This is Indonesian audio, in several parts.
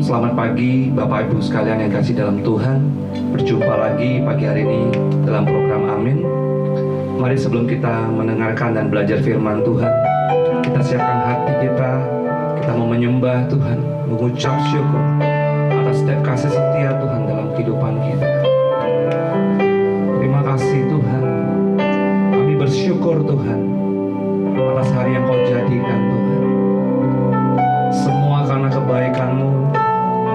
selamat pagi Bapak Ibu sekalian yang kasih dalam Tuhan. Berjumpa lagi pagi hari ini dalam program Amin. Mari sebelum kita mendengarkan dan belajar firman Tuhan, kita siapkan hati kita mau menyembah Tuhan, mengucap syukur atas setiap kasih setia Tuhan dalam kehidupan kita. Terima kasih Tuhan, kami bersyukur Tuhan atas hari yang Kau jadikan Tuhan. Semua karena kebaikan-Mu,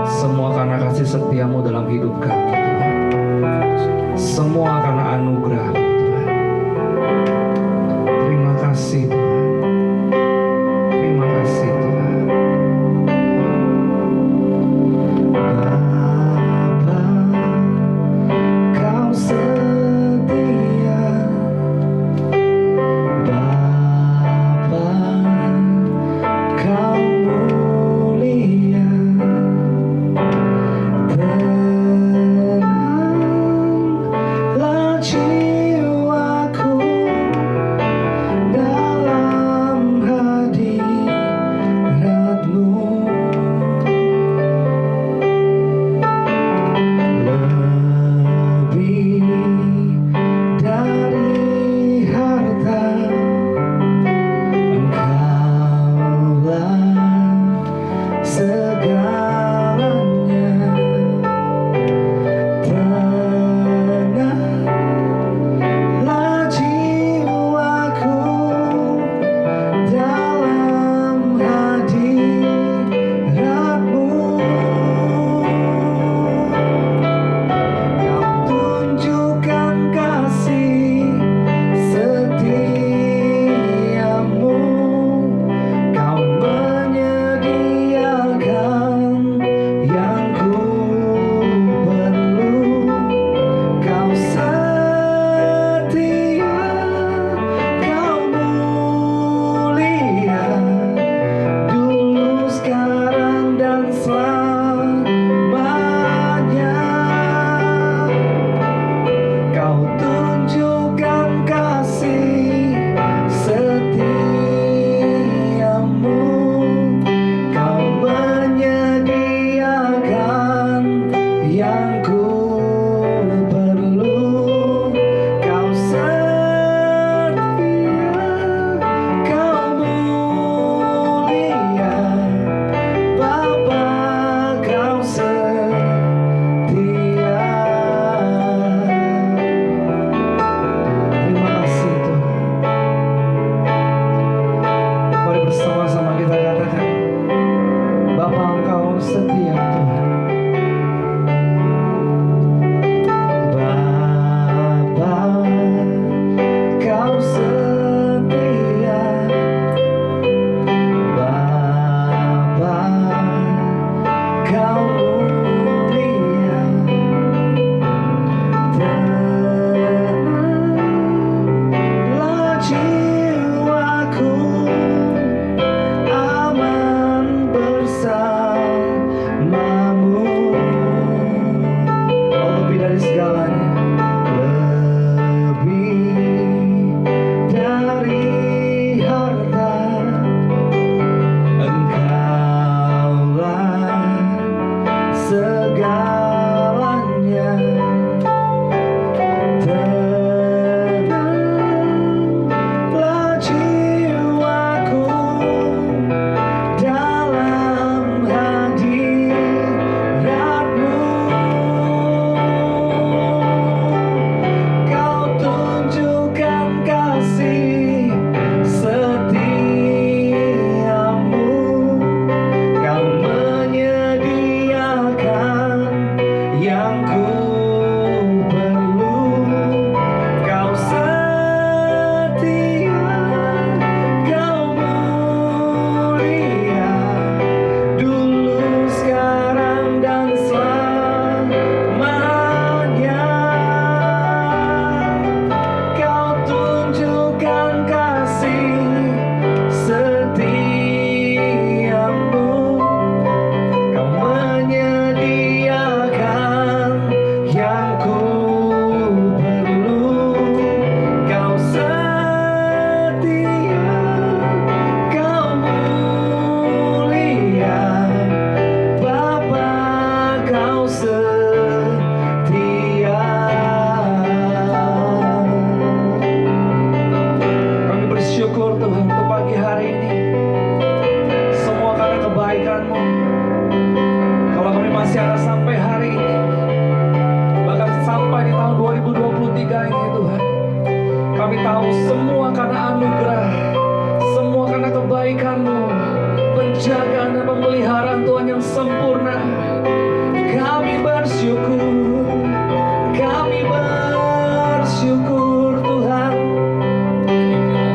semua karena kasih setia-Mu dalam hidup kami Tuhan. Semua karena anugerah-Mu Tuhan. Terima kasih Tuhan. Terima kasih Tuhan. Bapa, Kau setia. Bapa, Kau mulia. Tenanglah jiwa. tahu semua karena anugerah, semua karena kebaikan-Mu, penjagaan dan pemeliharaan Tuhan yang sempurna. Kami bersyukur, kami bersyukur Tuhan.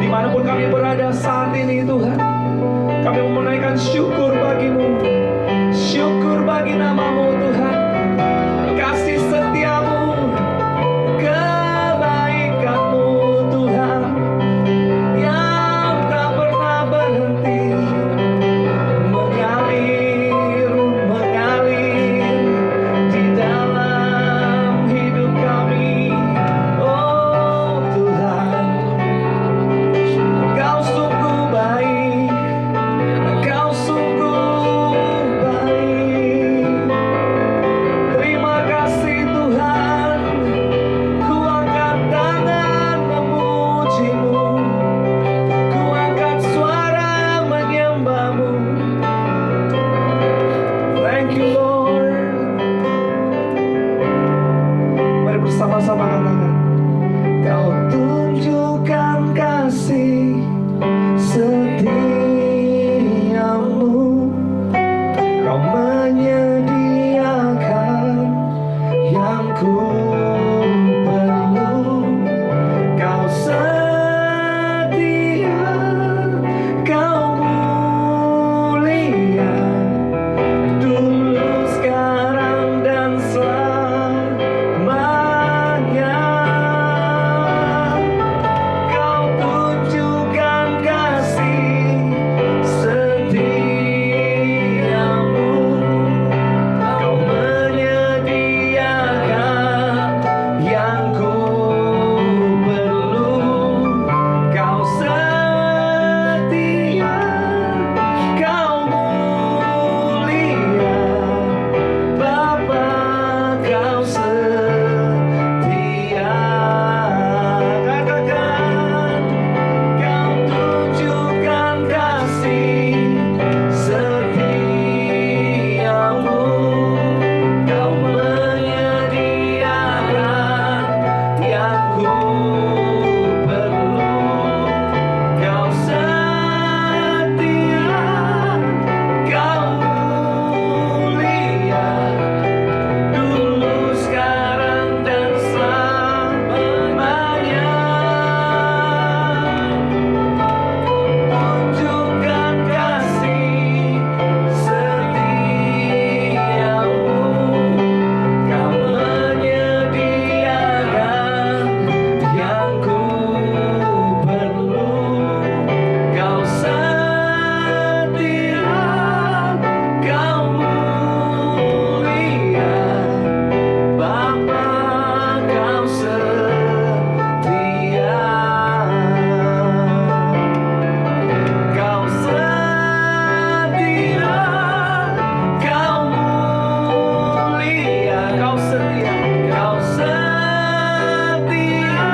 Dimanapun kami berada saat ini Tuhan, kami menaikkan syukur bagi-Mu, syukur bagi nama-Mu Tuhan. Kasih setia-Mu, kebaikan-Mu Tuhan, yang tak pernah berhenti, mengalir, mengalir di dalam hidup kami. Oh Tuhan, Kau sungguh baik, Kau sungguh baik. Terima kasih Tuhan, ku angkat tangan memuji-Mu, ku angkat suara menyembah-Mu. Thank you Lord. Mari bersama-sama katakan, Kau tunjukkan kasih setiamu, Kau menyediakan yang ku perlu. Kau setia, Kau mulia, dulu, sekarang, dan selamanya. Kau tunjukkan kasih setiamu, Kau menyediakan yang ku perlu. Kau setia, Kau mulia, Bapa, Kau setia. Katakan, Kau tunjukkan kasih setiamu, Kau menyediakan yang ku perlu. Kau setia, Kau mulia, dulu, sekarang, dan selamanya. Tunjukkan kasih setiamu, Kau menyediakan yang ku perlu. Kau setia, Kau mulia, Bapa, Kau setia. Kau setia, Kau mulia, Kau setia, Kau setia,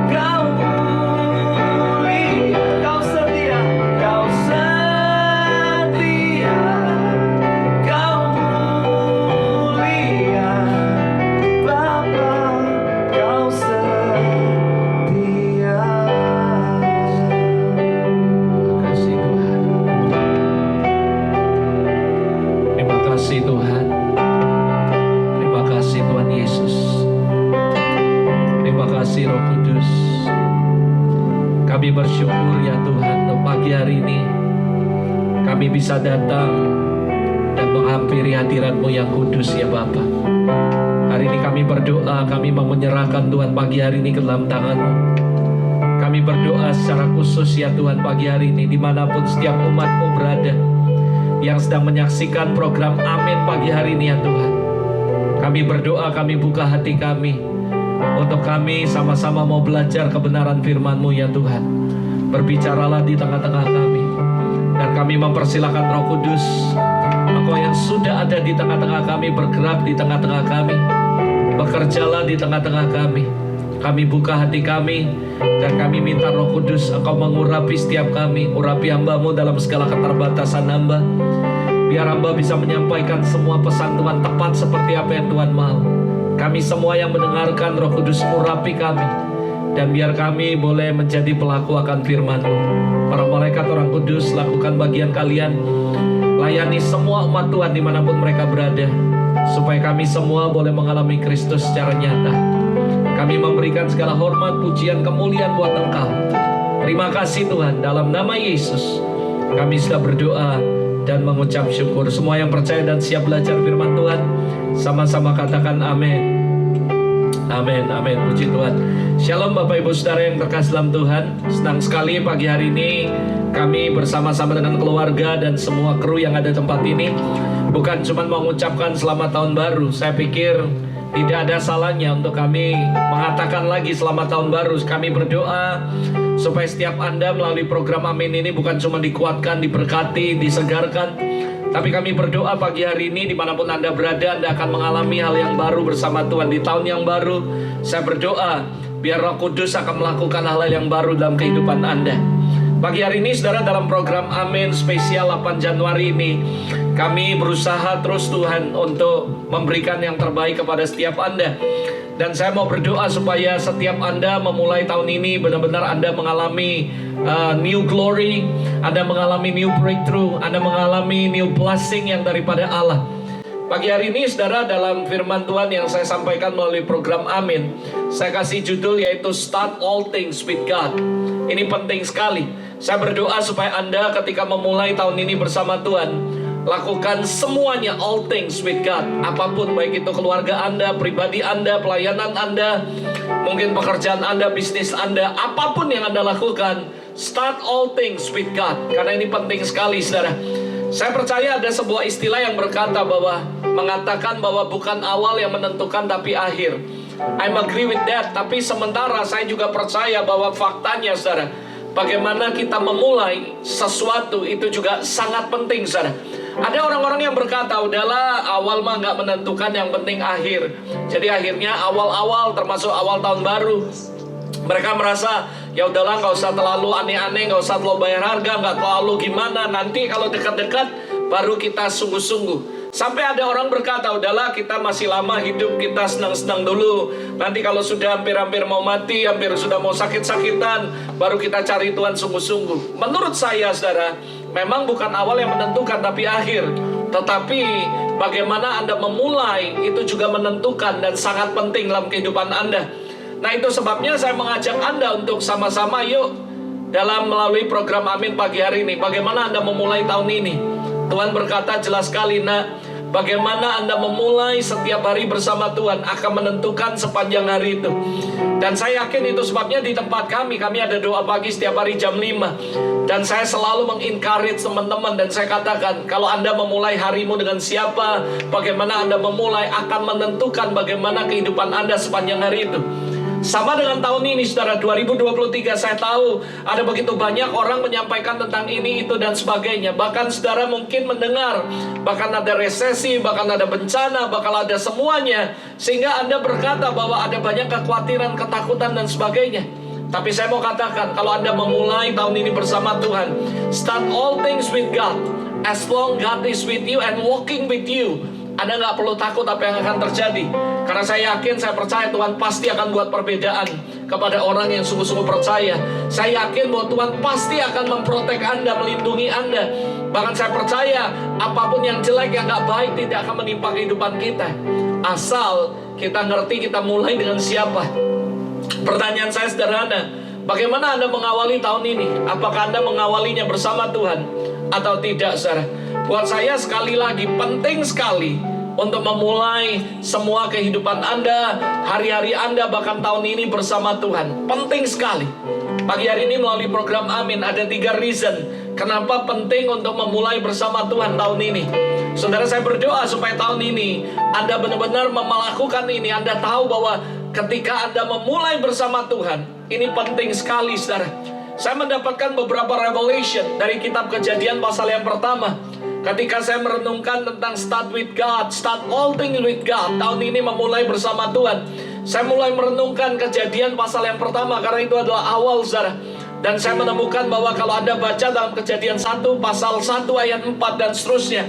Kau mulia, Kau setia, Kau setia, Kau mulia, Bapa, Kau setia. Kasih Tuhan. Terima kasih Tuhan. Terima kasih Tuhan Yesus. Terima kasih Roh Kudus. Kami bersyukur ya Tuhan, untuk pagi hari ini kami bisa datang dan menghampiri hadirat-Mu yang kudus ya Bapa. Hari ini kami berdoa, kami mau menyerahkan Tuhan pagi hari ini ke dalam tangan-Mu. Kami berdoa secara khusus ya Tuhan pagi hari ini, dimanapun setiap umat-Mu berada yang sedang menyaksikan program Amin pagi hari ini ya Tuhan. Kami berdoa, kami buka hati kami untuk kami sama-sama mau belajar kebenaran firman-Mu ya Tuhan. Berbicaralah di tengah-tengah kami, dan kami mempersilahkan Roh Kudus, Engkau yang sudah ada di tengah-tengah kami, bergerak di tengah-tengah kami, bekerjalah di tengah-tengah kami. Kami buka hati kami, dan kami minta Roh Kudus Engkau mengurapi setiap kami, urapi hamba-Mu dalam segala keterbatasan hamba. Biar hamba bisa menyampaikan semua pesan Tuhan tepat seperti apa yang Tuhan mau. Kami semua yang mendengarkan, Roh Kudus urapi kami, Dan biar kami boleh menjadi pelaku akan firman-Mu. Para malaikat orang kudus, lakukan bagian kalian. Layani semua umat Tuhan dimanapun mereka berada, supaya kami semua boleh mengalami Kristus secara nyata. Kami memberikan segala hormat, pujian, kemuliaan buat Engkau. Terima kasih Tuhan, dalam nama Yesus kami sudah berdoa dan mengucap syukur. Semua yang percaya dan siap belajar firman Tuhan, sama-sama katakan amin. Amin, amin, puji Tuhan. Shalom Bapak Ibu Saudara yang terkasih dalam Tuhan. Senang sekali pagi hari ini kami bersama-sama dengan keluarga dan semua kru yang ada di tempat ini. Bukan cuma mengucapkan selamat tahun baru. Saya pikir tidak ada salahnya untuk kami mengatakan lagi selamat tahun baru. Kami berdoa supaya setiap Anda melalui program Amin ini bukan cuma dikuatkan, diberkati, disegarkan, tapi kami berdoa pagi hari ini dimanapun Anda berada, Anda akan mengalami hal yang baru bersama Tuhan. Di tahun yang baru, saya berdoa biar Roh Kudus akan melakukan hal-hal yang baru dalam kehidupan Anda. Pagi hari ini saudara, dalam program Amin spesial 8 Januari ini, kami berusaha terus Tuhan untuk memberikan yang terbaik kepada setiap Anda. Dan saya mau berdoa supaya setiap Anda memulai tahun ini benar-benar Anda mengalami new glory, Anda mengalami new breakthrough, Anda mengalami new blessing yang daripada Allah. Pagi hari ini saudara, dalam firman Tuhan yang saya sampaikan melalui program Amin, saya kasih judul yaitu Start All Things with God. Ini penting sekali. Saya berdoa supaya Anda ketika memulai tahun ini bersama Tuhan, lakukan semuanya, all things with God. Apapun, baik itu keluarga Anda, pribadi Anda, pelayanan Anda, mungkin pekerjaan Anda, bisnis Anda, apapun yang Anda lakukan, start all things with God. Karena ini penting sekali saudara. Saya percaya ada sebuah istilah yang berkata bahwa, mengatakan bahwa bukan awal yang menentukan tapi akhir. I'm agree with that. Tapi sementara saya juga percaya bahwa faktanya saudara, bagaimana kita memulai sesuatu itu juga sangat penting saudara. Ada orang-orang yang berkata, udahlah awal mah nggak menentukan, yang penting akhir. Jadi akhirnya awal-awal termasuk awal tahun baru, mereka merasa ya udahlah nggak usah terlalu aneh-aneh, nggak usah terlalu bayar harga, nggak terlalu gimana, nanti kalau dekat-dekat baru kita sungguh-sungguh. Sampai ada orang berkata, udahlah kita masih lama hidup, kita senang-senang dulu. Nanti kalau sudah hampir-hampir mau mati, hampir sudah mau sakit-sakitan, baru kita cari Tuhan sungguh-sungguh. Menurut saya saudara, memang bukan awal yang menentukan tapi akhir. Tetapi bagaimana Anda memulai itu juga menentukan dan sangat penting dalam kehidupan Anda. Nah itu sebabnya saya mengajak Anda untuk sama-sama yuk dalam melalui program Amin pagi hari ini. Bagaimana Anda memulai tahun ini? Tuhan berkata jelas sekali, nak, bagaimana Anda memulai setiap hari bersama Tuhan akan menentukan sepanjang hari itu. Dan saya yakin itu sebabnya di tempat kami ada doa pagi setiap hari jam 5. Dan saya selalu mengencourage teman-teman, dan saya katakan, kalau Anda memulai harimu dengan siapa, bagaimana Anda memulai akan menentukan bagaimana kehidupan Anda sepanjang hari itu. Sama dengan tahun ini saudara, 2023, saya tahu ada begitu banyak orang menyampaikan tentang ini, itu dan sebagainya. Bahkan saudara mungkin mendengar, bahkan ada resesi, bahkan ada bencana, bakal ada semuanya. Sehingga Anda berkata bahwa ada banyak kekhawatiran, ketakutan dan sebagainya. Tapi saya mau katakan, kalau Anda memulai tahun ini bersama Tuhan, start all things with God. As long God is with you and walking with you, Anda nggak perlu takut apa yang akan terjadi. Karena saya yakin, saya percaya Tuhan pasti akan buat perbedaan kepada orang yang sungguh-sungguh percaya. Saya yakin bahwa Tuhan pasti akan memprotek Anda, melindungi Anda. Bahkan saya percaya apapun yang jelek, yang nggak baik tidak akan menimpa kehidupan kita. Asal kita ngerti kita mulai dengan siapa. Pertanyaan saya sederhana, bagaimana Anda mengawali tahun ini? Apakah Anda mengawalinya bersama Tuhan atau tidak saudara? Buat saya sekali lagi penting sekali untuk memulai semua kehidupan Anda, hari-hari Anda, bahkan tahun ini bersama Tuhan. Penting sekali. Pagi hari ini melalui program Amin ada 3 reason kenapa penting untuk memulai bersama Tuhan tahun ini. Saudara, saya berdoa supaya tahun ini Anda benar-benar melakukan ini. Anda tahu bahwa ketika Anda memulai bersama Tuhan, ini penting sekali saudara. Saya mendapatkan beberapa revelation dari kitab Kejadian pasal yang pertama. Ketika saya merenungkan tentang start with God, start all things with God, tahun ini memulai bersama Tuhan, saya mulai merenungkan Kejadian pasal yang pertama, karena itu adalah awal saudara. Dan saya menemukan bahwa kalau Anda baca dalam Kejadian 1 pasal 1 ayat 4 dan seterusnya,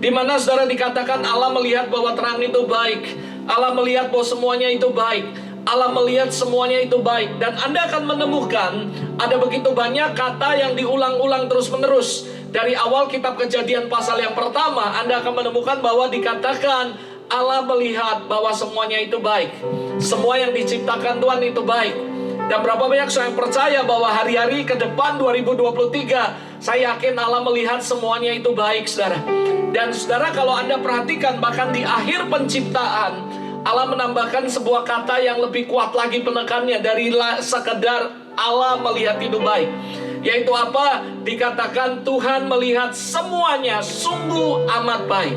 di mana saudara dikatakan Allah melihat bahwa terang itu baik, Allah melihat bahwa semuanya itu baik. Allah melihat semuanya itu baik. Dan Anda akan menemukan ada begitu banyak kata yang diulang-ulang terus-menerus. Dari awal kitab Kejadian pasal yang pertama, Anda akan menemukan bahwa dikatakan Allah melihat bahwa semuanya itu baik. Semua yang diciptakan Tuhan itu baik. Dan berapa banyak saya percaya bahwa hari-hari ke depan 2023, saya yakin Allah melihat semuanya itu baik, saudara. Dan saudara, kalau Anda perhatikan, bahkan di akhir penciptaan, Allah menambahkan sebuah kata yang lebih kuat lagi penekannya dari sekedar Allah melihat itu baik. Yaitu apa? Dikatakan Tuhan melihat semuanya sungguh amat baik.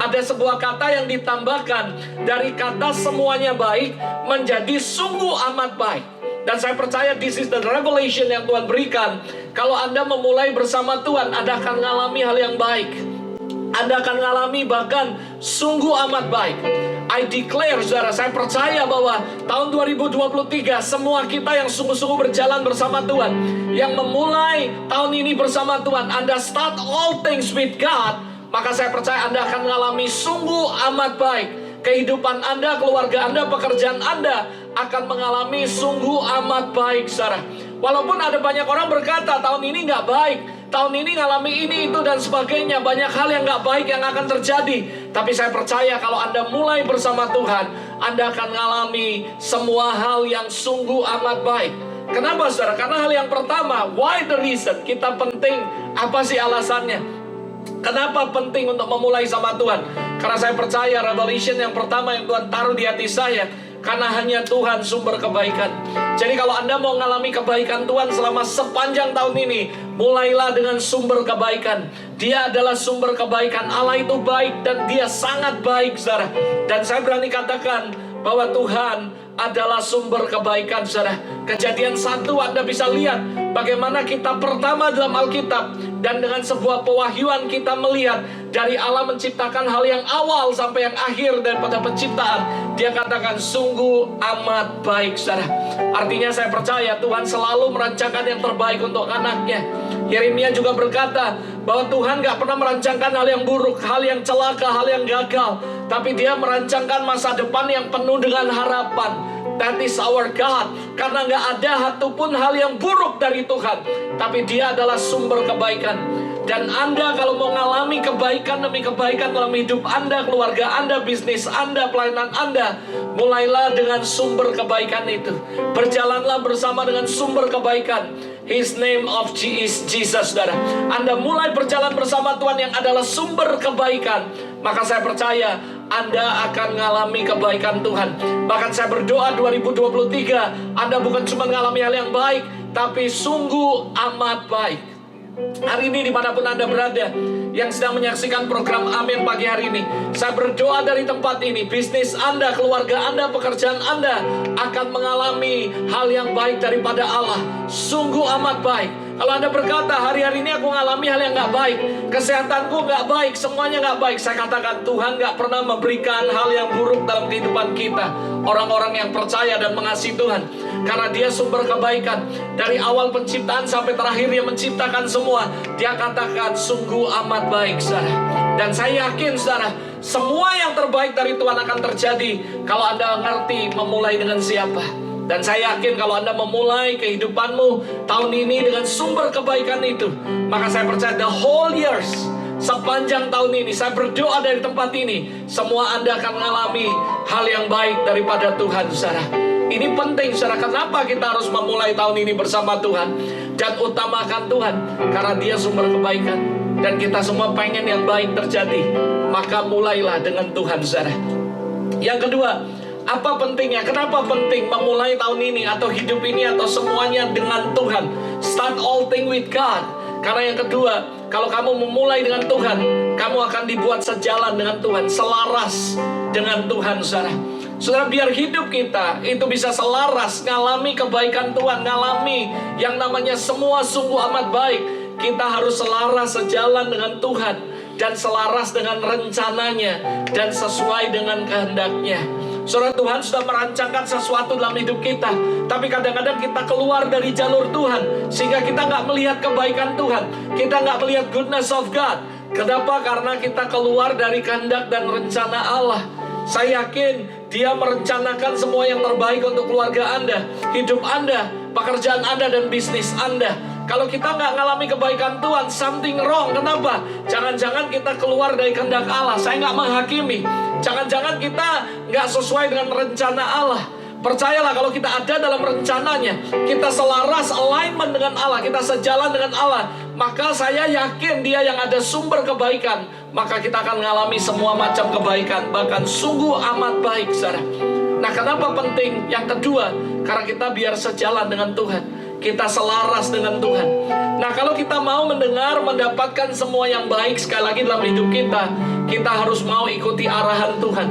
Ada sebuah kata yang ditambahkan dari kata semuanya baik menjadi sungguh amat baik. Dan saya percaya this is the revelation yang Tuhan berikan. Kalau Anda memulai bersama Tuhan, Anda akan mengalami hal yang baik. Anda akan mengalami bahkan sungguh amat baik. I declare, saudara, saya percaya bahwa tahun 2023 semua kita yang sungguh-sungguh berjalan bersama Tuhan, yang memulai tahun ini bersama Tuhan, Anda start all things with God, maka saya percaya Anda akan mengalami sungguh amat baik. Kehidupan Anda, keluarga Anda, pekerjaan Anda akan mengalami sungguh amat baik, saudara. Walaupun ada banyak orang berkata tahun ini nggak baik, tahun ini ngalami ini, itu, dan sebagainya. Banyak hal yang nggak baik yang akan terjadi. Tapi saya percaya kalau Anda mulai bersama Tuhan, Anda akan mengalami semua hal yang sungguh amat baik. Kenapa, saudara? Karena hal yang pertama, why the reason? Kita penting, apa sih alasannya? Kenapa penting untuk memulai sama Tuhan? Karena saya percaya revelation yang pertama yang Tuhan taruh di hati saya, karena hanya Tuhan sumber kebaikan. Jadi kalau Anda mau mengalami kebaikan Tuhan selama sepanjang tahun ini, mulailah dengan sumber kebaikan. Dia adalah sumber kebaikan. Allah itu baik dan Dia sangat baik, saudara. Dan saya berani katakan bahwa Tuhan adalah sumber kebaikan, saudara. Kejadian 1 Anda bisa lihat bagaimana kita pertama dalam Alkitab, dan dengan sebuah pewahyuan kita melihat dari Allah menciptakan hal yang awal sampai yang akhir daripada penciptaan. Dia katakan sungguh amat baik, saudara. Artinya saya percaya Tuhan selalu merancangkan yang terbaik untuk anaknya. Yeremia juga berkata bahwa Tuhan gak pernah merancangkan hal yang buruk, hal yang celaka, hal yang gagal, tapi Dia merancangkan masa depan yang penuh dengan harapan. That is our God. Karena gak ada satupun hal yang buruk dari Tuhan, tapi Dia adalah sumber kebaikan. Dan Anda kalau mau mengalami kebaikan demi kebaikan dalam hidup Anda, keluarga Anda, bisnis Anda, pelayanan Anda, mulailah dengan sumber kebaikan itu. Berjalanlah bersama dengan sumber kebaikan. His name of Jesus, saudara. Anda mulai berjalan bersama Tuhan yang adalah sumber kebaikan, maka saya percaya Anda akan mengalami kebaikan Tuhan. Bahkan saya berdoa 2023 Anda bukan cuma mengalami hal yang baik, tapi sungguh amat baik. Hari ini dimanapun Anda berada yang sedang menyaksikan program Amin pagi hari ini, saya berdoa dari tempat ini, bisnis Anda, keluarga Anda, pekerjaan Anda akan mengalami hal yang baik daripada Allah. Sungguh amat baik. Kalau Anda berkata, hari-hari ini aku mengalami hal yang gak baik, kesehatanku gak baik, semuanya gak baik, saya katakan Tuhan gak pernah memberikan hal yang buruk dalam kehidupan kita, orang-orang yang percaya dan mengasihi Tuhan. Karena Dia sumber kebaikan. Dari awal penciptaan sampai terakhir Dia menciptakan semua, Dia katakan sungguh amat baik, saudara. Dan saya yakin, saudara, semua yang terbaik dari Tuhan akan terjadi kalau Anda ngerti memulai dengan siapa. Dan saya yakin kalau Anda memulai kehidupanmu tahun ini dengan sumber kebaikan itu, maka saya percaya the whole years, sepanjang tahun ini, saya berdoa dari tempat ini, semua Anda akan mengalami hal yang baik daripada Tuhan, saudara. Ini penting, saudara. Kenapa kita harus memulai tahun ini bersama Tuhan dan utamakan Tuhan? Karena Dia sumber kebaikan, dan kita semua pengen yang baik terjadi. Maka mulailah dengan Tuhan, saudara. Yang kedua, apa pentingnya? Kenapa penting memulai tahun ini atau hidup ini atau semuanya dengan Tuhan? Start all things with God. Karena yang kedua, kalau kamu memulai dengan Tuhan, kamu akan dibuat sejalan dengan Tuhan, selaras dengan Tuhan, saudara. Saudara, biar hidup kita itu bisa selaras, ngalami kebaikan Tuhan, ngalami yang namanya semua sungguh amat baik, kita harus selaras sejalan dengan Tuhan dan selaras dengan rencananya dan sesuai dengan kehendaknya. Saudara, Tuhan sudah merancangkan sesuatu dalam hidup kita, tapi kadang-kadang kita keluar dari jalur Tuhan, sehingga kita nggak melihat kebaikan Tuhan, kita nggak melihat goodness of God. Kenapa? Karena kita keluar dari kehendak dan rencana Allah. Saya yakin Dia merencanakan semua yang terbaik untuk keluarga Anda, hidup Anda, pekerjaan Anda, dan bisnis Anda. Kalau kita nggak ngalami kebaikan Tuhan, something wrong. Kenapa? Jangan-jangan kita keluar dari kehendak Allah. Saya nggak menghakimi. Jangan-jangan kita nggak sesuai dengan rencana Allah. Percayalah, kalau kita ada dalam rencananya, kita selaras, alignment dengan Allah, kita sejalan dengan Allah, maka saya yakin Dia yang ada sumber kebaikan, maka kita akan mengalami semua macam kebaikan, bahkan sungguh amat baik, saudara. Nah, kenapa penting? Yang kedua, karena kita biar sejalan dengan Tuhan, kita selaras dengan Tuhan. Nah, kalau kita mau mendengar, mendapatkan semua yang baik sekali lagi dalam hidup kita harus mau ikuti arahan Tuhan.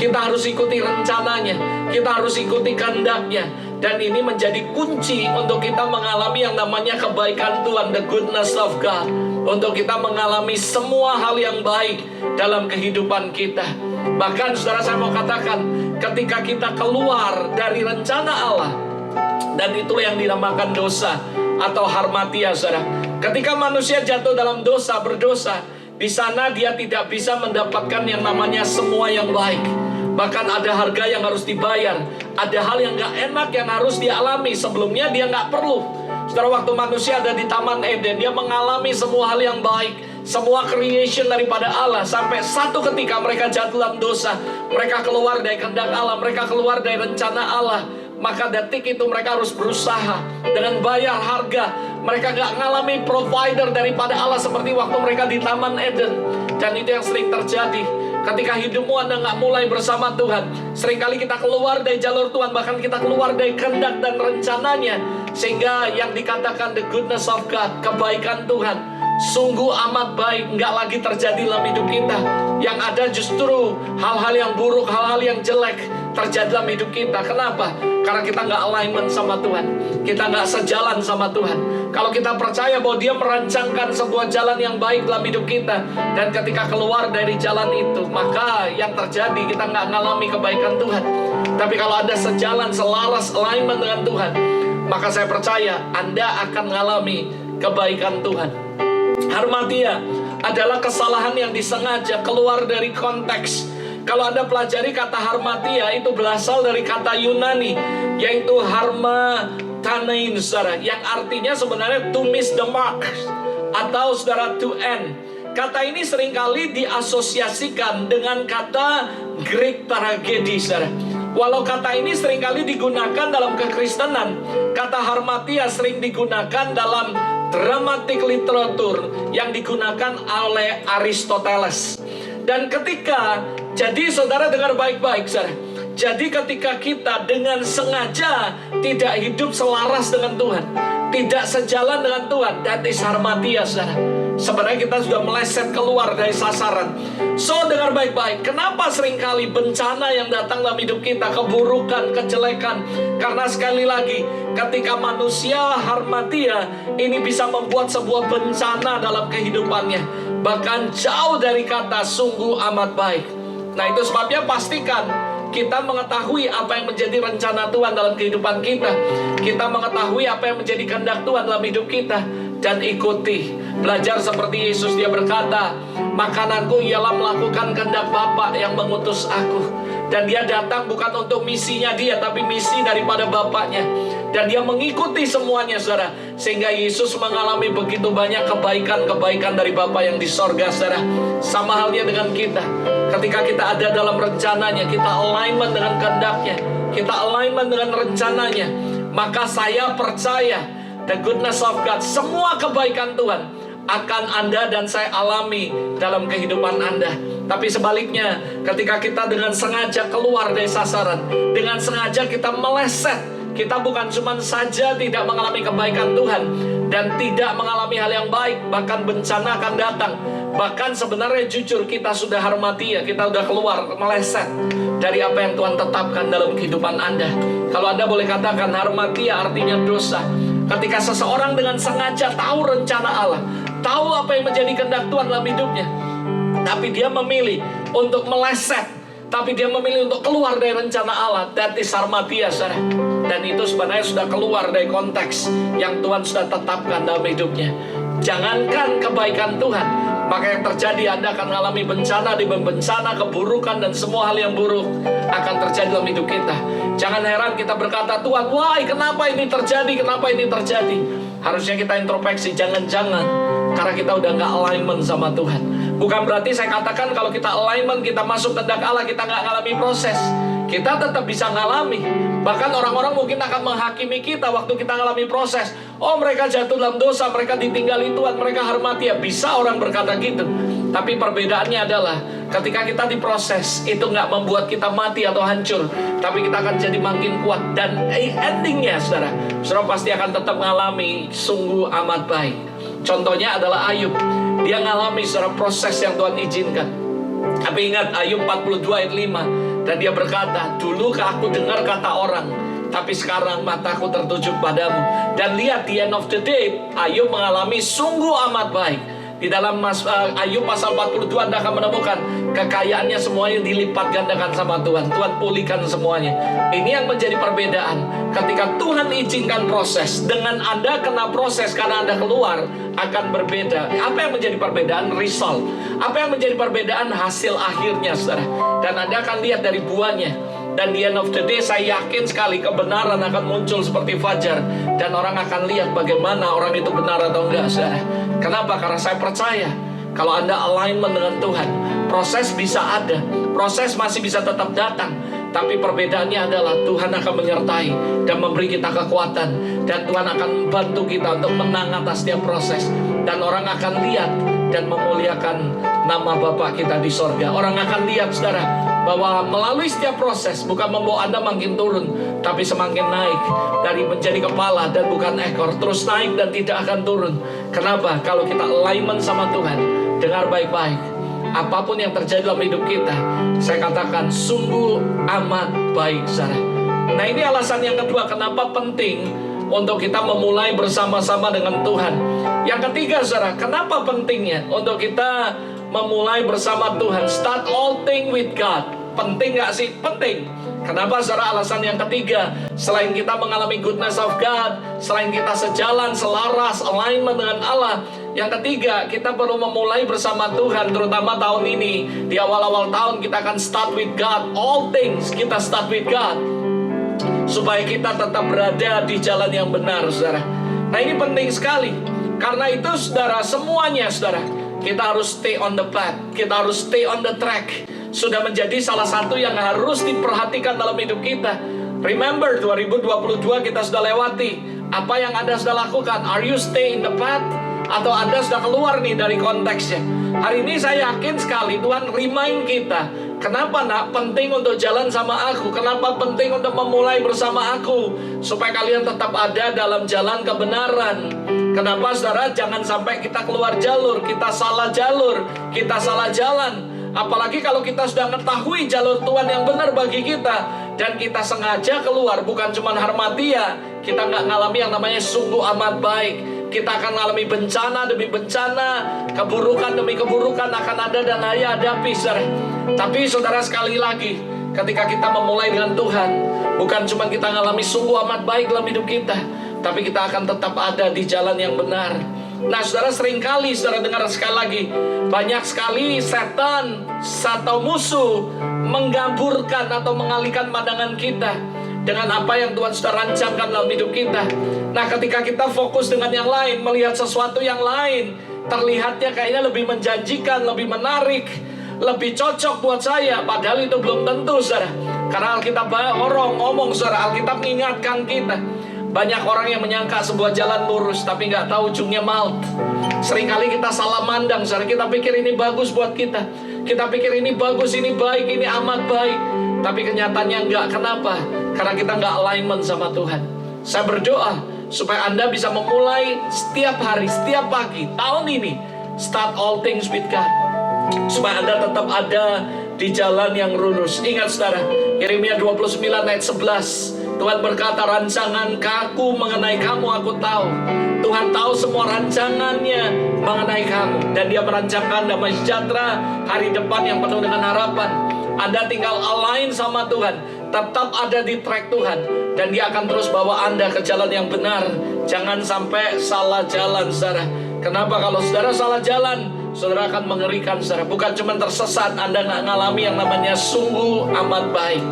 Kita harus ikuti rencananya, kita harus ikuti kehendaknya. Dan ini menjadi kunci untuk kita mengalami yang namanya kebaikan Tuhan, the goodness of God. Untuk kita mengalami semua hal yang baik dalam kehidupan kita. Bahkan saudara, saya mau katakan, ketika kita keluar dari rencana Allah, dan itu yang dinamakan dosa atau harmatia, saudara. Ketika manusia jatuh dalam dosa, berdosa, di sana dia tidak bisa mendapatkan yang namanya semua yang baik. Bahkan ada harga yang harus dibayar, ada hal yang gak enak yang harus dialami. Sebelumnya dia gak perlu. Saudara, waktu manusia ada di Taman Eden, dia mengalami semua hal yang baik, semua creation daripada Allah. Sampai satu ketika mereka jatuh dalam dosa, mereka keluar dari kehendak Allah, mereka keluar dari rencana Allah. Maka detik itu mereka harus berusaha dengan bayar harga. Mereka gak ngalami provider daripada Allah seperti waktu mereka di Taman Eden. Dan itu yang sering terjadi. Ketika hidupmu Anda gak mulai bersama Tuhan, seringkali kita keluar dari jalur Tuhan, bahkan kita keluar dari kehendak dan rencananya. Sehingga yang dikatakan the goodness of God, kebaikan Tuhan, sungguh amat baik, nggak lagi terjadi dalam hidup kita. Yang ada justru hal-hal yang buruk, hal-hal yang jelek terjadi dalam hidup kita. Kenapa? Karena kita nggak alignment sama Tuhan, kita nggak sejalan sama Tuhan. Kalau kita percaya bahwa Dia merancangkan sebuah jalan yang baik dalam hidup kita, dan ketika keluar dari jalan itu, maka yang terjadi kita nggak ngalami kebaikan Tuhan. Tapi kalau Anda sejalan, selaras, alignment dengan Tuhan, maka saya percaya Anda akan mengalami kebaikan Tuhan. Harmatia adalah kesalahan yang disengaja keluar dari konteks. Kalau Anda pelajari kata harmatia, itu berasal dari kata Yunani, yaitu harmatanein, saudara, yang artinya sebenarnya to miss the mark, atau saudara to end. Kata ini seringkali diasosiasikan dengan kata Greek tragedi, saudara. Walau kata ini seringkali digunakan dalam kekristenan, kata harmatia sering digunakan dalam dramatik literatur yang digunakan oleh Aristoteles. Dan ketika, jadi saudara dengar baik-baik, saudara. Jadi ketika kita dengan sengaja tidak hidup selaras dengan Tuhan, tidak sejalan dengan Tuhan, that is harmatia, saudara. Sebenarnya kita sudah meleset keluar dari sasaran. So, dengar baik-baik, kenapa seringkali bencana yang datang dalam hidup kita, keburukan, kejelekan? Karena sekali lagi, ketika manusia harmatia, ini bisa membuat sebuah bencana dalam kehidupannya, bahkan jauh dari kata sungguh amat baik. Nah, itu sebabnya pastikan kita mengetahui apa yang menjadi rencana Tuhan dalam kehidupan kita. Kita mengetahui apa yang menjadi kehendak Tuhan dalam hidup kita, dan ikuti. Belajar seperti Yesus. Dia berkata, makananku ialah melakukan kehendak Bapa yang mengutus aku. Dan dia datang bukan untuk misinya dia, tapi misi daripada Bapaknya. Dan dia mengikuti semuanya, saudara. Sehingga Yesus mengalami begitu banyak kebaikan-kebaikan dari Bapa yang di sorga, saudara. Sama halnya dengan kita. Ketika kita ada dalam rencananya, kita alignment dengan kehendaknya, kita alignment dengan rencananya, maka saya percaya the goodness of God, semua kebaikan Tuhan akan Anda dan saya alami dalam kehidupan Anda. Tapi sebaliknya, ketika kita dengan sengaja keluar dari sasaran, dengan sengaja kita meleset, kita bukan cuma saja tidak mengalami kebaikan Tuhan dan tidak mengalami hal yang baik, bahkan bencana akan datang. Bahkan sebenarnya jujur kita sudah harmatia, kita sudah keluar, meleset dari apa yang Tuhan tetapkan dalam kehidupan Anda. Kalau Anda boleh katakan harmatia artinya dosa. Ketika seseorang dengan sengaja tahu rencana Allah, tahu apa yang menjadi kehendak Tuhan dalam hidupnya, tapi dia memilih untuk meleset, tapi dia memilih untuk keluar dari rencana Allah, that is harmatia, saudara. Dan itu sebenarnya sudah keluar dari konteks yang Tuhan sudah tetapkan dalam hidupnya. Jangankan kebaikan Tuhan, maka yang terjadi Anda akan mengalami bencana demi bencana, keburukan dan semua hal yang buruk akan terjadi dalam hidup kita. Jangan heran kita berkata, Tuhan, why, kenapa ini terjadi, kenapa ini terjadi? Harusnya kita introspeksi, jangan-jangan karena kita udah gak alignment sama Tuhan. Bukan berarti saya katakan kalau kita alignment, kita masuk kehendak Allah, kita gak ngalami proses. Kita tetap bisa ngalami. Bahkan orang-orang mungkin akan menghakimi kita waktu kita ngalami proses. Oh, mereka jatuh dalam dosa, mereka ditinggali Tuhan, mereka hormati. Ya bisa orang berkata gitu. Tapi perbedaannya adalah ketika kita diproses, itu nggak membuat kita mati atau hancur, tapi kita akan jadi makin kuat. Dan endingnya, saudara pasti akan tetap mengalami sungguh amat baik. Contohnya adalah Ayub. Dia ngalami saudara proses yang Tuhan izinkan. Tapi ingat Ayub 42 ayat 5. Dan dia berkata, dulu aku dengar kata orang, tapi sekarang mataku tertuju padamu. Dan lihat, di end of the day, Ayub mengalami sungguh amat baik. Di dalam Ayub pasal 42 Anda akan menemukan kekayaannya semuanya dilipat gandakan sama Tuhan. Tuhan pulihkan semuanya. Ini yang menjadi perbedaan. Ketika Tuhan izinkan proses, dengan Anda kena proses karena Anda keluar, akan berbeda. Apa yang menjadi perbedaan? Result. Apa yang menjadi perbedaan? Hasil akhirnya, saudara. Dan Anda akan lihat dari buahnya. Dan di end of the day, saya yakin sekali kebenaran akan muncul seperti fajar. Dan orang akan lihat bagaimana orang itu benar atau enggak, saudara. Kenapa? Karena saya percaya kalau Anda alignment dengan Tuhan, proses bisa ada, proses masih bisa tetap datang. Tapi perbedaannya adalah Tuhan akan menyertai dan memberi kita kekuatan. Dan Tuhan akan membantu kita untuk menang atas setiap proses. Dan orang akan lihat dan memuliakan nama Bapa kita di sorga. Orang akan lihat, saudara, bahwa melalui setiap proses bukan membawa Anda makin turun, tapi semakin naik. Dari menjadi kepala dan bukan ekor, terus naik dan tidak akan turun. Kenapa? Kalau kita alignment sama Tuhan. Dengar baik-baik. Apapun yang terjadi dalam hidup kita, saya katakan sungguh amat baik, saudara. Nah, ini alasan yang kedua kenapa penting untuk kita memulai bersama-sama dengan Tuhan. Yang ketiga, saudara, kenapa pentingnya untuk kita memulai bersama Tuhan? Start all things with God. Penting gak sih? Penting. Kenapa, saudara? Alasan yang ketiga, selain kita mengalami goodness of God, selain kita sejalan, selaras, alignment dengan Allah, yang ketiga, kita perlu memulai bersama Tuhan. Terutama tahun ini, di awal-awal tahun kita akan start with God. All things kita start with God, supaya kita tetap berada di jalan yang benar, saudara. Nah, ini penting sekali. Karena itu, saudara, semuanya, saudara, kita harus stay on the path. Kita harus stay on the track. Sudah menjadi salah satu yang harus diperhatikan dalam hidup kita. Remember, 2022 kita sudah lewati. Apa yang Anda sudah lakukan? Are you stay in the path? Atau Anda sudah keluar nih dari konteksnya? Hari ini saya yakin sekali Tuhan remind kita. Kenapa, nak? Penting untuk jalan sama aku. Kenapa penting untuk memulai bersama aku? Supaya kalian tetap ada dalam jalan kebenaran. Kenapa, saudara? Jangan sampai kita keluar jalur, kita salah jalur, kita salah jalan. Apalagi kalau kita sudah mengetahui jalur Tuhan yang benar bagi kita, dan kita sengaja keluar, bukan cuma harmatia, kita nggak ngalami yang namanya sungguh amat baik. Kita akan mengalami bencana demi bencana, keburukan demi keburukan akan ada dan saya hadapi, saudara. Tapi saudara, sekali lagi, ketika kita memulai dengan Tuhan, bukan cuma kita mengalami sungguh amat baik dalam hidup kita, tapi kita akan tetap ada di jalan yang benar. Nah, saudara, seringkali saudara dengar sekali lagi, banyak sekali setan atau musuh menggamburkan atau mengalihkan pandangan kita dengan apa yang Tuhan sudah rancangkan dalam hidup kita. Nah, ketika kita fokus dengan yang lain, melihat sesuatu yang lain, terlihatnya kayaknya lebih menjanjikan, lebih menarik, lebih cocok buat saya. Padahal itu belum tentu, saudara. Karena Alkitab ngomong, saudara, Alkitab mengingatkan kita. Banyak orang yang menyangka sebuah jalan lurus, tapi nggak tahu ujungnya maut. Seringkali kita salah mandang, saudara. Kita pikir ini bagus buat kita. Kita pikir ini bagus, ini baik, ini amat baik. Tapi kenyataannya enggak. Kenapa? Karena kita nggak alignment sama Tuhan. Saya berdoa supaya Anda bisa memulai setiap hari, setiap pagi, tahun ini, start all things with God. Supaya Anda tetap ada di jalan yang lurus. Ingat, saudara, Yeremia 29 ayat 11. Tuhan berkata, rancangan aku mengenai kamu aku tahu. Tuhan tahu semua rancangannya mengenai kamu. Dan dia merancangkan damai sejahtera, hari depan yang penuh dengan harapan. Anda tinggal align sama Tuhan, tetap ada di track Tuhan, dan dia akan terus bawa Anda ke jalan yang benar. Jangan sampai salah jalan, saudara. Kenapa? Kalau saudara salah jalan, saudara akan mengerikan, saudara. Bukan cuma tersesat, Anda nggak ngalami yang namanya sungguh amat baik.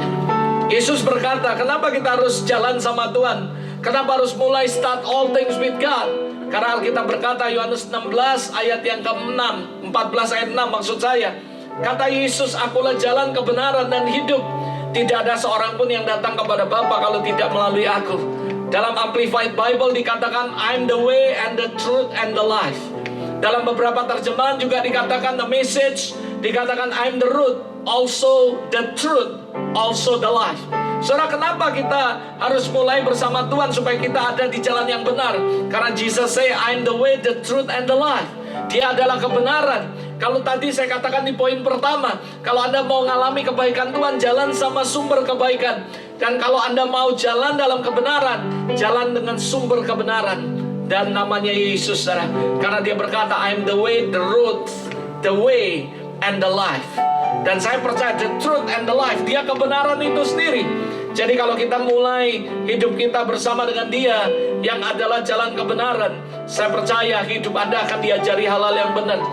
Yesus berkata, kenapa kita harus jalan sama Tuhan? Kenapa harus mulai start all things with God? Karena Alkitab berkata, Yohanes 16 ayat yang ke-6, 14 ayat 6 maksud saya. Kata Yesus, akulah jalan kebenaran dan hidup. Tidak ada seorang pun yang datang kepada Bapa kalau tidak melalui aku. Dalam Amplified Bible dikatakan, I'm the way and the truth and the life. Dalam beberapa terjemahan juga dikatakan the message, dikatakan I'm the root, also the truth, also the life. Saudara, kenapa kita harus mulai bersama Tuhan supaya kita ada di jalan yang benar? Karena Jesus say, I'm the way, the truth, and the life. Dia adalah kebenaran. Kalau tadi saya katakan di poin pertama, kalau Anda mau mengalami kebaikan Tuhan, jalan sama sumber kebaikan. Dan kalau Anda mau jalan dalam kebenaran, jalan dengan sumber kebenaran. Dan namanya Yesus, saudara. Karena dia berkata, I'm the way, the truth, the way, and the life. Dan saya percaya the truth and the life, dia kebenaran itu sendiri. Jadi kalau kita mulai hidup kita bersama dengan dia, yang adalah jalan kebenaran, saya percaya hidup Anda akan diajari hal-hal yang benar.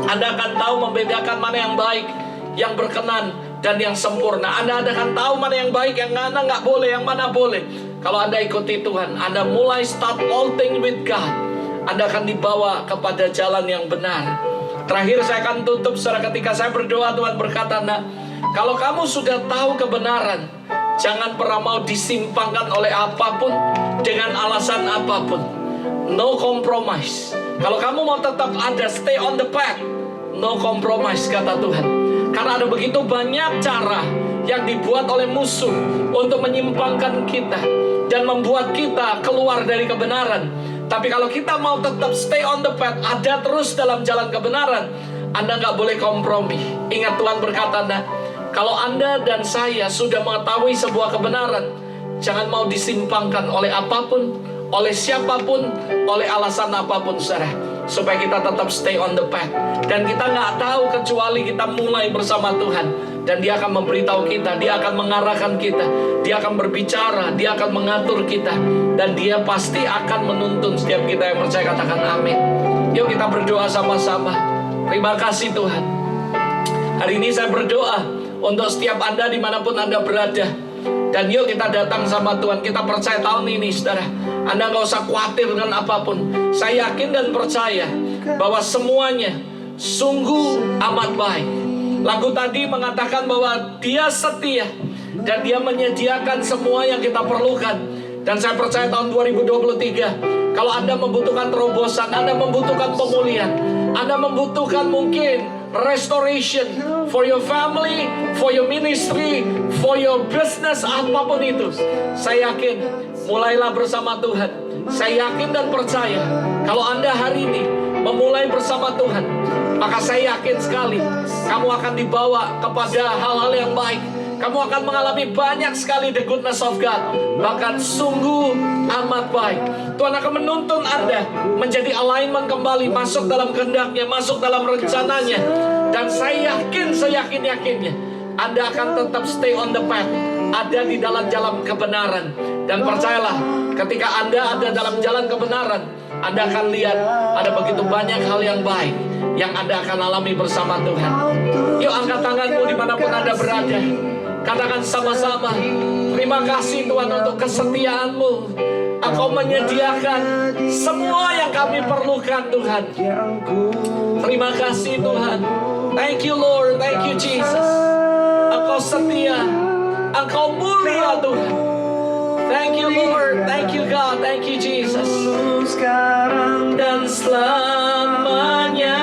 Anda akan tahu membedakan mana yang baik, yang berkenan, dan yang sempurna. Anda akan tahu mana yang baik, yang mana nggak boleh, yang mana boleh. Kalau Anda ikuti Tuhan, Anda mulai start all things with God, Anda akan dibawa kepada jalan yang benar. Terakhir saya akan tutup, saudara, ketika saya berdoa, Tuhan berkata, nak, kalau kamu sudah tahu kebenaran, jangan pernah mau disimpangkan oleh apapun, dengan alasan apapun. No compromise. Kalau kamu mau tetap ada, stay on the path, no compromise, kata Tuhan. Karena ada begitu banyak cara yang dibuat oleh musuh untuk menyimpangkan kita dan membuat kita keluar dari kebenaran. Tapi kalau kita mau tetap stay on the path, ada terus dalam jalan kebenaran, Anda nggak boleh kompromi. Ingat Tuhan berkata, nah, kalau Anda dan saya sudah mengetahui sebuah kebenaran, jangan mau disimpangkan oleh apapun, oleh siapapun, oleh alasan apapun, saudara. Supaya kita tetap stay on the path. Dan kita nggak tahu kecuali kita mulai bersama Tuhan. Dan dia akan memberitahu kita, dia akan mengarahkan kita, dia akan berbicara, dia akan mengatur kita. Dan dia pasti akan menuntun setiap kita yang percaya, katakan amin. Yuk kita berdoa sama-sama. Terima kasih Tuhan. Hari ini saya berdoa untuk setiap Anda dimanapun Anda berada. Dan yuk kita datang sama Tuhan. Kita percaya tahun ini, saudara, Anda nggak usah khawatir dengan apapun. Saya yakin dan percaya bahwa semuanya sungguh amat baik. Lagu tadi mengatakan bahwa dia setia dan dia menyediakan semua yang kita perlukan. Dan saya percaya tahun 2023, kalau Anda membutuhkan terobosan, Anda membutuhkan pemulihan, Anda membutuhkan mungkin restoration for your family, for your ministry, for your business, apapun itu, saya yakin mulailah bersama Tuhan. Saya yakin dan percaya kalau Anda hari ini memulai bersama Tuhan, maka saya yakin sekali kamu akan dibawa kepada hal-hal yang baik. Kamu akan mengalami banyak sekali the goodness of God. Bahkan sungguh amat baik. Tuhan akan menuntun Anda menjadi alignment kembali, masuk dalam kehendaknya, masuk dalam rencananya. Dan saya yakin, seyakin-yakinnya Anda akan tetap stay on the path, ada di dalam jalan kebenaran. Dan percayalah, ketika Anda ada dalam jalan kebenaran, Anda akan lihat ada begitu banyak hal yang baik yang Anda akan alami bersama Tuhan. Yuk angkat tanganmu dimanapun Anda berada. Katakan sama-sama, terima kasih Tuhan untuk kesetiaan-Mu. Engkau menyediakan semua yang kami perlukan, Tuhan. Terima kasih Tuhan. Thank you Lord, thank you Jesus. Engkau setia, Engkau mulia Tuhan. Thank you Lord, thank you God, thank you Jesus. Sekarang dan selamanya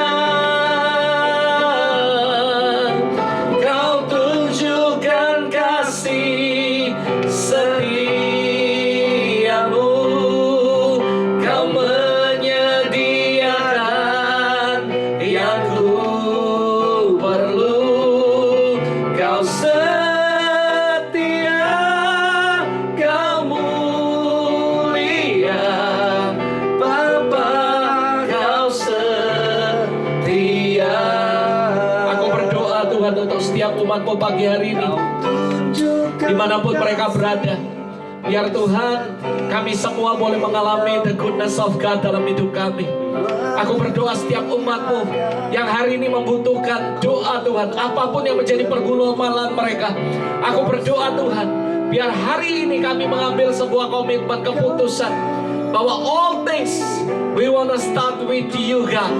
Kau tunjukkan kasih setiamu. Kau menyediakan yang ku perlu. Kau setia, Kau mulia, Bapa, Kau setia. Aku berdoa Tuhan untuk setiap umat-Mu pagi hari ini, dimanapun mereka berada. Biar Tuhan, kami semua boleh mengalami the goodness of God dalam hidup kami. Aku berdoa setiap umat-Mu yang hari ini membutuhkan doa Tuhan, apapun yang menjadi pergumulan mereka. Aku berdoa Tuhan, biar hari ini kami mengambil sebuah komitmen, keputusan bahwa all things we wanna start with you God.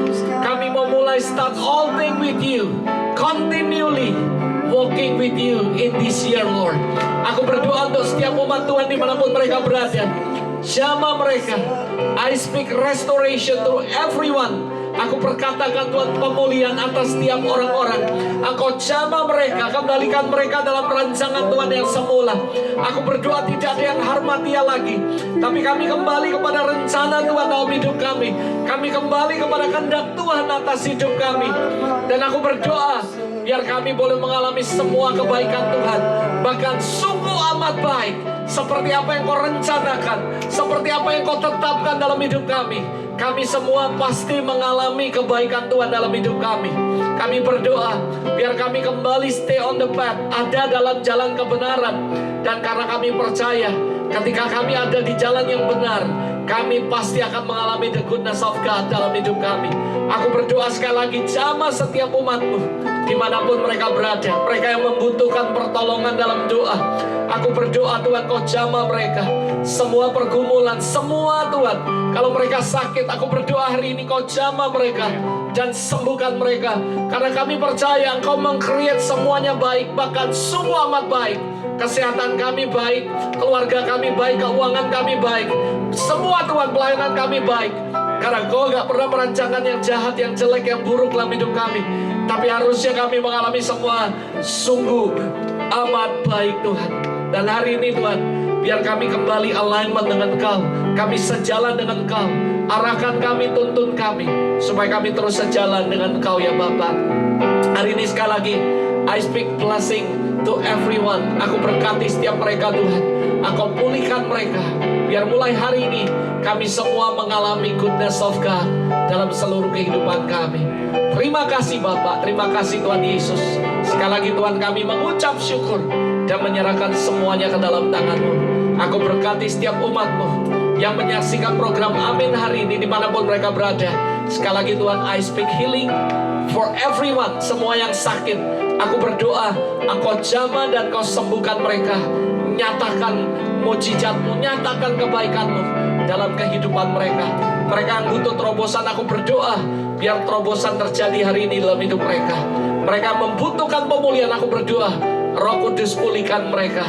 Kami mau mulai start all things with you, continually walking with you in this year Lord. Aku berdoa untuk setiap umat Tuhan dimanapun mereka berada. Jamah mereka, I speak restoration to everyone. Aku perkatakan Tuhan pemulihan atas setiap orang-orang. Engkau jamah mereka, kembalikan mereka dalam rancangan Tuhan yang semula. Aku berdoa tidak ada yang harmatia lagi, tapi kami kembali kepada rencana Tuhan dalam hidup kami. Kami kembali kepada kehendak Tuhan atas hidup kami. Dan aku berdoa biar kami boleh mengalami semua kebaikan Tuhan, bahkan sungguh amat baik, seperti apa yang Kau rencanakan, seperti apa yang Kau tetapkan dalam hidup kami. Kami semua pasti mengalami kebaikan Tuhan dalam hidup kami. Kami berdoa biar kami kembali stay on the path, ada dalam jalan kebenaran. Dan karena kami percaya ketika kami ada di jalan yang benar, kami pasti akan mengalami the goodness of God dalam hidup kami. Aku berdoa sekali lagi, jamah setiap umat-Mu dimanapun mereka berada, mereka yang membutuhkan pertolongan dalam doa. Aku berdoa Tuhan, Kau jamah mereka, semua pergumulan, semua Tuhan. Kalau mereka sakit, aku berdoa hari ini Kau jamah mereka dan sembuhkan mereka. Karena kami percaya Engkau meng-create semuanya baik, bahkan sungguh amat baik. Kesehatan kami baik, keluarga kami baik, keuangan kami baik, semua Tuhan pelayanan kami baik. Karena Kau gak pernah merancangkan yang jahat, yang jelek, yang buruk dalam hidup kami. Tapi harusnya kami mengalami semua sungguh amat baik Tuhan. Dan hari ini Tuhan, biar kami kembali alignment dengan Kau, kami sejalan dengan Kau. Arahkan kami, tuntun kami, supaya kami terus sejalan dengan Kau ya Bapa. Hari ini sekali lagi, I speak blessing to everyone. Aku berkati setiap mereka Tuhan. Engkau pulihkan mereka. Biar mulai hari ini kami semua mengalami goodness of God dalam seluruh kehidupan kami. Terima kasih Bapak, terima kasih Tuhan Yesus. Sekali lagi Tuhan, kami mengucap syukur dan menyerahkan semuanya ke dalam tangan-Mu. Aku berkati setiap umat-Mu yang menyaksikan program Amin hari ini dimanapun mereka berada. Sekali lagi Tuhan, I speak healing for everyone, semua yang sakit. Aku berdoa Engkau jamah dan Kau sembuhkan mereka. Nyatakan mujizat-Mu, nyatakan kebaikan-Mu dalam kehidupan mereka. Mereka yang butuh terobosan, aku berdoa biar terobosan terjadi hari ini dalam hidup mereka. Mereka membutuhkan pemulihan, aku berdoa Roh Kudus pulihkan mereka.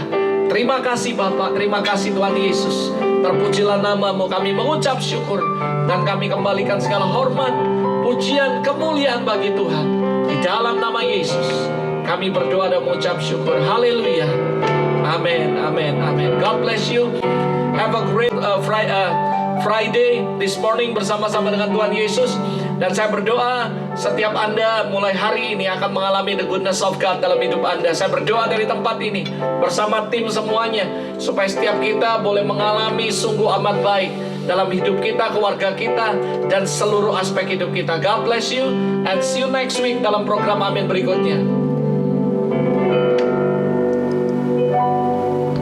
Terima kasih Bapak, terima kasih Tuhan Yesus. Terpujilah nama-Mu, kami mengucap syukur dan kami kembalikan segala hormat, pujian, kemuliaan bagi Tuhan. Di dalam nama Yesus kami berdoa dan mengucap syukur. Haleluya. Amin, amin, amin. God bless you. Have a great Friday this morning bersama-sama dengan Tuhan Yesus. Dan saya berdoa setiap Anda mulai hari ini akan mengalami the goodness of God dalam hidup Anda. Saya berdoa dari tempat ini bersama tim semuanya, supaya setiap kita boleh mengalami sungguh amat baik dalam hidup kita, keluarga kita, dan seluruh aspek hidup kita. God bless you and see you next week dalam program Amin berikutnya.